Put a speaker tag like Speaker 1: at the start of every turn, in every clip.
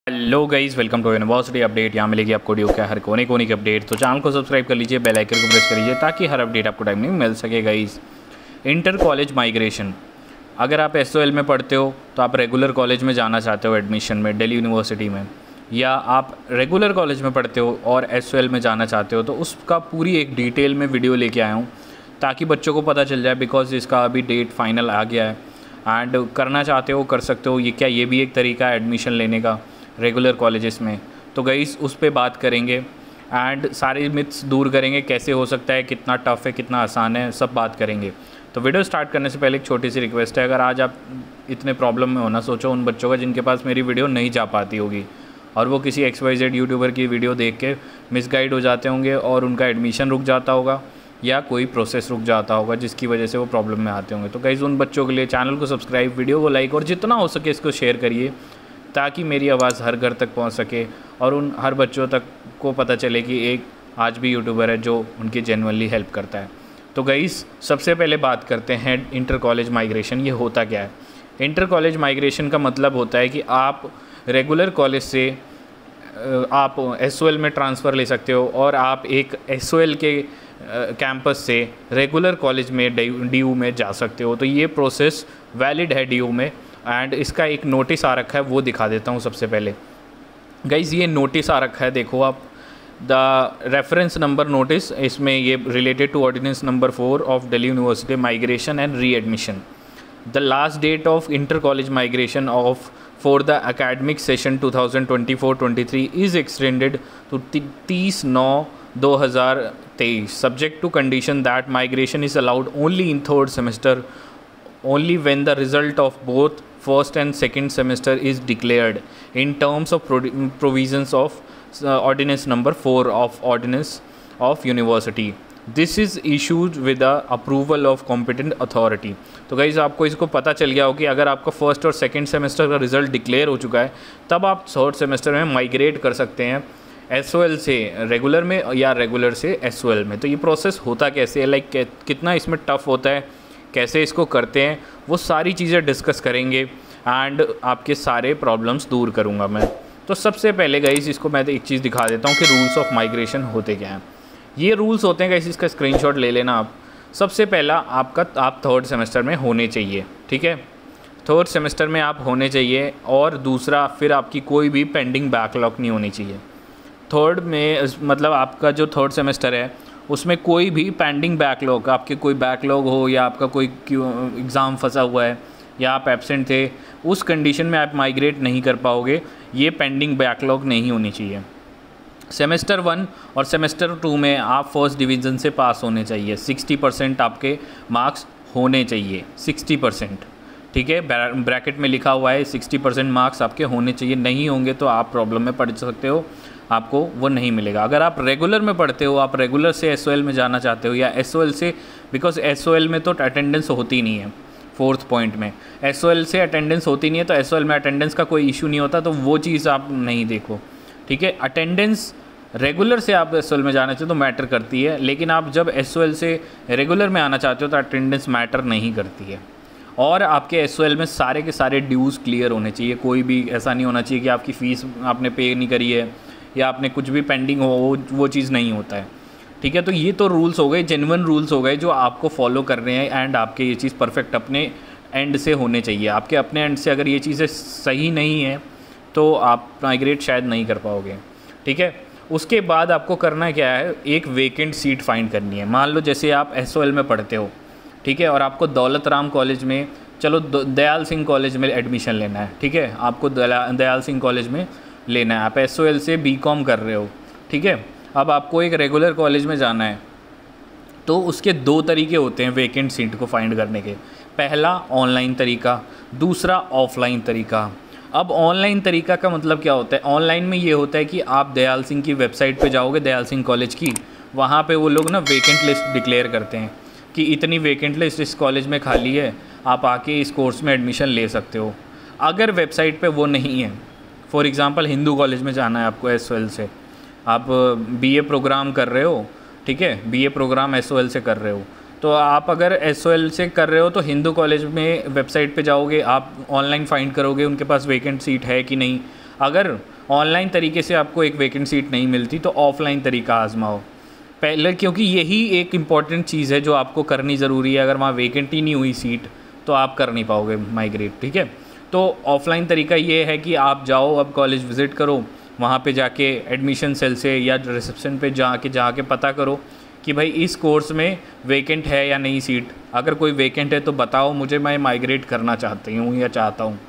Speaker 1: Hello guys, welcome to university update. यहाँ मिलेगी आपको ऑडियो क्या हर कोने कोने की अपडेट। तो चैनल को सब्सक्राइब कर लीजिए, बेल आइकन को प्रेस कर लीजिए ताकि हर अपडेट आपको टाइम नहीं मिल सके। गाइस, इंटर कॉलेज माइग्रेशन, अगर आप एसओएल में पढ़ते हो तो आप रेगुलर कॉलेज में जाना चाहते हो एडमिशन में दिल्ली यूनिवर्सिटी में, या आप रेगुलर कॉलेज में पढ़ते हो और एसओएल में जाना चाहते हो, तो उसका पूरी एक डिटेल में वीडियो लेके आया हूँ ताकि बच्चों को पता चल जाए। बिकॉज इसका अभी डेट फाइनल आ गया है एंड करना चाहते हो कर सकते हो। ये भी एक तरीका है एडमिशन लेने का रेगुलर कॉलेजेस में। तो गाइस, उस पे बात करेंगे एंड सारे मिथ्स दूर करेंगे, कैसे हो सकता है, कितना टफ़ है, कितना आसान है, सब बात करेंगे। तो वीडियो स्टार्ट करने से पहले एक छोटी सी रिक्वेस्ट है, अगर आज आप इतने प्रॉब्लम में होना, सोचो उन बच्चों का जिनके पास मेरी वीडियो नहीं जा पाती होगी और वो किसी XYZ यूट्यूबर की वीडियो देख के मिसगाइड हो जाते होंगे और उनका एडमिशन रुक जाता होगा या कोई प्रोसेस रुक जाता होगा जिसकी वजह से वो प्रॉब्लम में आते होंगे। तो गाइस, उन बच्चों के लिए चैनल को सब्सक्राइब, वीडियो को लाइक और जितना हो सके इसको शेयर करिए ताकि मेरी आवाज़ हर घर तक पहुंच सके और उन हर बच्चों तक को पता चले कि एक आज भी यूट्यूबर है जो उनकी जेन्युइनली हेल्प करता है। तो गाइस, सबसे पहले बात करते हैं इंटर कॉलेज माइग्रेशन। ये होता क्या है? इंटर कॉलेज माइग्रेशन का मतलब होता है कि आप रेगुलर कॉलेज से आप एसओएल में ट्रांसफ़र ले सकते हो और आप एक एसओएल के कैंपस से रेगुलर कॉलेज में DU में जा सकते हो। तो ये प्रोसेस वैलिड है DU में एंड इसका एक नोटिस आ रखा है, वो दिखा देता हूँ सबसे पहले। गाइज़, ये नोटिस आ रखा है, देखो आप, द रेफरेंस नंबर नोटिस। इसमें ये related to ordinance number 4 of Delhi university migration and readmission. The last date of inter college migration of for the academic session 2024-23 is extended to 30/9/2023 subject to condition that migration is allowed only in third semester only when the result of both first and second semester is declared in terms of provisions of ordinance number 4 of ordinance of university. This is issued with the approval of competent authority. तो guys, आपको इसको पता चल गया हो कि अगर आपका फर्स्ट और सेकंड सेमेस्टर का रिज़ल्ट डिक्लेयर हो चुका है तब आप थर्ड सेमेस्टर में माइग्रेट कर सकते हैं एसओएल से रेगुलर में या रेगुलर से एसओएल में। तो ये प्रोसेस होता कैसे है, लाइक कितना इसमें टफ़ होता है, कैसे इसको करते हैं, वो सारी चीज़ें डिस्कस करेंगे एंड आपके सारे प्रॉब्लम्स दूर करूँगा मैं। तो सबसे पहले गाइस, इसको मैं एक चीज़ दिखा देता हूँ कि रूल्स ऑफ माइग्रेशन होते क्या हैं। ये रूल्स होते हैं गाइस, इसका स्क्रीनशॉट ले लेना आप। सबसे पहला आप थर्ड सेमेस्टर में होने चाहिए, ठीक है, थर्ड सेमेस्टर में आप होने चाहिए। और दूसरा, फिर आपकी कोई भी पेंडिंग बैकलॉग नहीं होनी चाहिए थर्ड में। मतलब आपका जो थर्ड सेमेस्टर है उसमें कोई भी पेंडिंग बैकलॉग, आपके कोई बैकलॉग हो या आपका कोई एग्ज़ाम फंसा हुआ है या आप एब्सेंट थे, उस कंडीशन में आप माइग्रेट नहीं कर पाओगे। ये पेंडिंग बैकलॉग नहीं होनी चाहिए। सेमेस्टर 1 और सेमेस्टर 2 में आप फर्स्ट डिवीज़न से पास होने चाहिए। 60% आपके मार्क्स होने चाहिए, 60%, ठीक है, ब्रैकेट में लिखा हुआ है 60% मार्क्स आपके होने चाहिए। नहीं होंगे तो आप प्रॉब्लम में पड़ सकते हो, आपको वो नहीं मिलेगा। अगर आप रेगुलर में पढ़ते हो, आप रेगुलर से एसओएल में जाना चाहते हो या एसओएल से, बिकॉज एसओएल में तो अटेंडेंस होती नहीं है। फोर्थ पॉइंट में एसओएल से अटेंडेंस होती नहीं है, तो एसओएल में अटेंडेंस का कोई इशू नहीं होता, तो वो चीज़ आप नहीं देखो, ठीक है। अटेंडेंस रेगुलर से आप एसओएल में जाना चाहते हो तो मैटर करती है, लेकिन आप जब एसओएल से रेगुलर में आना चाहते हो तो अटेंडेंस मैटर नहीं करती है। और आपके एसओएल में सारे के सारे ड्यूज़ क्लियर होने चाहिए। कोई भी ऐसा नहीं होना चाहिए कि आपकी फ़ीस आपने पे नहीं करी है या आपने कुछ भी पेंडिंग हो, वो चीज़ नहीं होता है, ठीक है। तो ये तो रूल्स हो गए, जेन्युइन रूल्स हो गए जो आपको फॉलो कर रहे हैं एंड आपके ये चीज़ परफेक्ट अपने एंड से होने चाहिए। आपके अपने एंड से अगर ये चीज़ें सही नहीं है तो आप माइग्रेट शायद नहीं कर पाओगे, ठीक है। उसके बाद आपको करना क्या है, एक वेकेंट सीट फाइंड करनी है। मान लो जैसे आप एसओएल में पढ़ते हो, ठीक है, और आपको दौलत राम कॉलेज में, चलो दयाल सिंह कॉलेज में एडमिशन लेना है, ठीक है, आपको दयाल सिंह कॉलेज में लेना है। आप एसओएल से बीकॉम कर रहे हो, ठीक है, अब आपको एक रेगुलर कॉलेज में जाना है। तो उसके 2 तरीके होते हैं वेकेंट सीट को फाइंड करने के। पहला ऑनलाइन तरीका, दूसरा ऑफलाइन तरीका। अब ऑनलाइन तरीका का मतलब क्या होता है? ऑनलाइन में ये होता है कि आप दयाल सिंह की वेबसाइट पे जाओगे, दयाल सिंह कॉलेज की, वहाँ पे वो लोग ना वेकेंट लिस्ट डिक्लेयर करते हैं कि इतनी वेकेंट लिस्ट इस कॉलेज में खाली है, आप आके इस कोर्स में एडमिशन ले सकते हो। अगर वेबसाइट पे वो नहीं है, फॉर एग्ज़ाम्पल हिंदू कॉलेज में जाना है आपको एसओएल से, आप BA प्रोग्राम कर रहे हो, ठीक है, BA प्रोग्राम एसओएल से कर रहे हो, तो आप अगर एसओएल से कर रहे हो तो हिंदू कॉलेज में वेबसाइट पे जाओगे, आप ऑनलाइन फाइंड करोगे उनके पास वैकेंट सीट है कि नहीं। अगर ऑनलाइन तरीके से आपको एक वैकेंट सीट नहीं मिलती तो ऑफलाइन तरीका आजमाओ पहले, क्योंकि यही एक इम्पॉर्टेंट चीज़ है जो आपको करनी ज़रूरी है। अगर वहाँ वैकेंट ही नहीं हुई सीट तो आप कर नहीं पाओगे माइग्रेट, ठीक है। तो ऑफलाइन तरीका ये है कि आप जाओ, अब कॉलेज विज़िट करो, वहाँ पे जाके एडमिशन सेल से या रिसेप्शन पे जाके पता करो कि भाई इस कोर्स में वैकेंट है या नहीं सीट। अगर कोई वैकेंट है तो बताओ मुझे, मैं माइग्रेट करना चाहती हूँ या चाहता हूँ।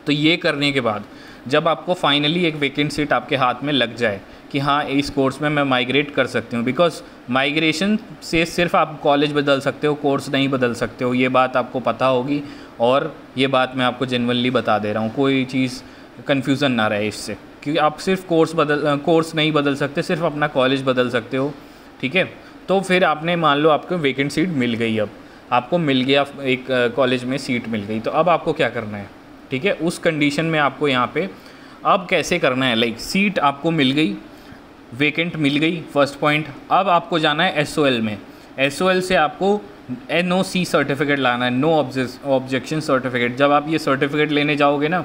Speaker 1: तो ये करने के बाद जब आपको फाइनली एक वैकेंट सीट आपके हाथ में लग जाए कि हाँ इस कोर्स में मैं माइग्रेट कर सकती हूँ, बिकॉज माइग्रेशन से सिर्फ आप कॉलेज बदल सकते हो, कोर्स नहीं बदल सकते हो, ये बात आपको पता होगी। और ये बात मैं आपको जेन्युइनली बता दे रहा हूँ, कोई चीज़ कन्फ्यूज़न ना रहे इससे, क्योंकि आप सिर्फ कोर्स नहीं बदल सकते, सिर्फ अपना कॉलेज बदल सकते हो, ठीक है। तो फिर आपने मान लो आपको वैकेंट सीट मिल गई, अब आपको मिल गया एक कॉलेज में सीट मिल गई, तो अब आपको क्या करना है, ठीक है। उस कंडीशन में आपको यहाँ पे अब कैसे करना है, लाइक सीट आपको मिल गई, वैकेंट मिल गई, फर्स्ट पॉइंट। अब आपको जाना है SOL में। SOL से आपको NOC सर्टिफिकेट लाना है, नो ऑब्जेक्शन सर्टिफिकेट। जब आप ये सर्टिफिकेट लेने जाओगे ना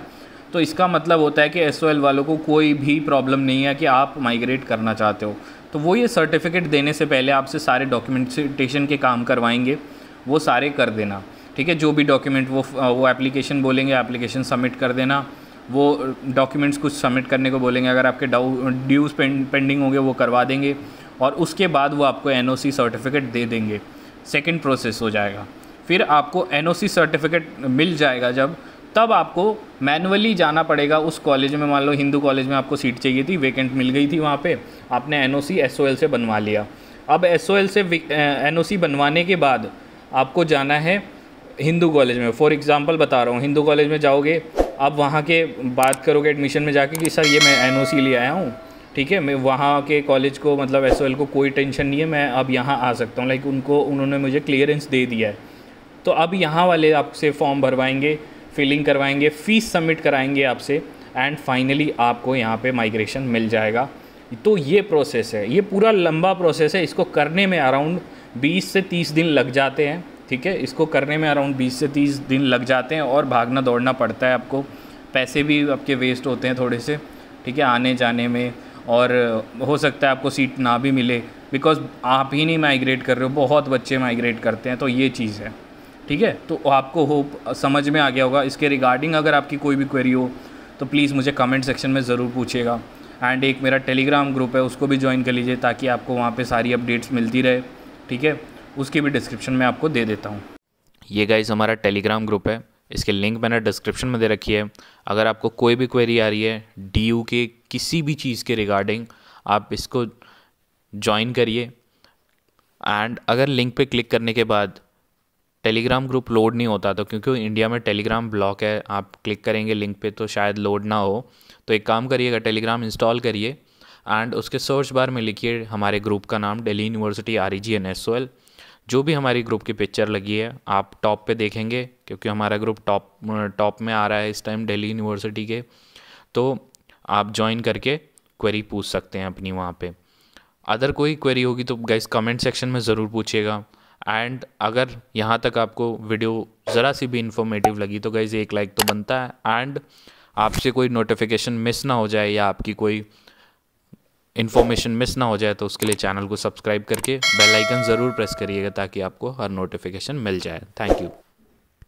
Speaker 1: तो इसका मतलब होता है कि SOL वालों को कोई भी प्रॉब्लम नहीं है कि आप माइग्रेट करना चाहते हो। तो वो ये सर्टिफिकेट देने से पहले आपसे सारे डॉक्यूमेंटेशन के काम करवाएंगे, वो सारे कर देना, ठीक है। जो भी डॉक्यूमेंट वो एप्लीकेशन बोलेंगे, एप्लीकेशन सबमिट कर देना। वो डॉक्यूमेंट्स कुछ सबमिट करने को बोलेंगे, अगर आपके ड्यूज़ पेंडिंग होंगे वो करवा देंगे, और उसके बाद वो आपको NOC सर्टिफिकेट दे देंगे। सेकंड प्रोसेस हो जाएगा। फिर आपको NOC सर्टिफिकेट मिल जाएगा जब, तब आपको मैनुअली जाना पड़ेगा उस कॉलेज में। मान लो हिंदू कॉलेज में आपको सीट चाहिए थी, वैकेंट मिल गई थी वहाँ पे, आपने NOC SOL से बनवा लिया। अब SOL से NOC बनवाने के बाद आपको जाना है हिंदू कॉलेज में। फॉर एग्ज़ाम्पल बता रहा हूँ, हिंदू कॉलेज में जाओगे, अब वहाँ के बात करोगे एडमिशन में जाके कि सर ये मैं NOC ले आया हूँ, ठीक है, मैं वहाँ के कॉलेज को मतलब SOL को कोई टेंशन नहीं है, मैं अब यहाँ आ सकता हूँ, लाइक उन्होंने मुझे क्लियरेंस दे दिया है। तो अब यहाँ वाले आपसे फॉर्म भरवाएंगे, फिलिंग करवाएंगे, फ़ीस सबमिट कराएंगे आपसे, एंड फाइनली आपको यहाँ पे माइग्रेशन मिल जाएगा। तो ये प्रोसेस है, ये पूरा लंबा प्रोसेस है। इसको करने में अराउंड 20 से 30 दिन लग जाते हैं, ठीक है। इसको करने में अराउंड 20 से 30 दिन लग जाते हैं, और भागना दौड़ना पड़ता है आपको, पैसे भी आपके वेस्ट होते हैं थोड़े से, ठीक है, आने जाने में। और हो सकता है आपको सीट ना भी मिले, बिकॉज आप ही नहीं माइग्रेट कर रहे हो, बहुत बच्चे माइग्रेट करते हैं। तो ये चीज़ है, ठीक है। तो आपको होप समझ में आ गया होगा। इसके रिगार्डिंग अगर आपकी कोई भी क्वेरी हो तो प्लीज़ मुझे कमेंट सेक्शन में ज़रूर पूछिएगा। एंड एक मेरा टेलीग्राम ग्रुप है, उसको भी ज्वाइन कर लीजिए, ताकि आपको वहाँ पे सारी अपडेट्स मिलती रहे, ठीक है। उसकी भी डिस्क्रिप्शन में आपको दे देता हूँ।
Speaker 2: ये गाइस हमारा टेलीग्राम ग्रुप है, इसके लिंक मैंने डिस्क्रिप्शन में दे रखी है। अगर आपको कोई भी क्वेरी आ रही है DU के किसी भी चीज़ के रिगार्डिंग, आप इसको ज्वाइन करिए। एंड अगर लिंक पे क्लिक करने के बाद टेलीग्राम ग्रुप लोड नहीं होता, तो क्योंकि इंडिया में टेलीग्राम ब्लॉक है, आप क्लिक करेंगे लिंक पे तो शायद लोड ना हो। तो एक काम करिएगा, टेलीग्राम इंस्टॉल करिए एंड उसके सर्च बार में लिखिए हमारे ग्रुप का नाम, दिल्ली यूनिवर्सिटी REGN SOL। जो भी हमारी ग्रुप की पिक्चर लगी है आप टॉप पे देखेंगे, क्योंकि हमारा ग्रुप टॉप में आ रहा है इस टाइम दिल्ली यूनिवर्सिटी के। तो आप ज्वाइन करके क्वेरी पूछ सकते हैं अपनी वहाँ पे। अदर कोई क्वेरी होगी तो गाइस कमेंट सेक्शन में ज़रूर पूछिएगा। एंड अगर यहाँ तक आपको वीडियो ज़रा सी भी इन्फॉर्मेटिव लगी तो गाइस एक लाइक तो बनता है। एंड आपसे कोई नोटिफिकेशन मिस ना हो जाए या आपकी कोई इन्फॉर्मेशन मिस ना हो जाए, तो उसके लिए चैनल को सब्सक्राइब करके बेल आइकन ज़रूर प्रेस करिएगा, ताकि आपको हर नोटिफिकेशन मिल जाए। Thank you.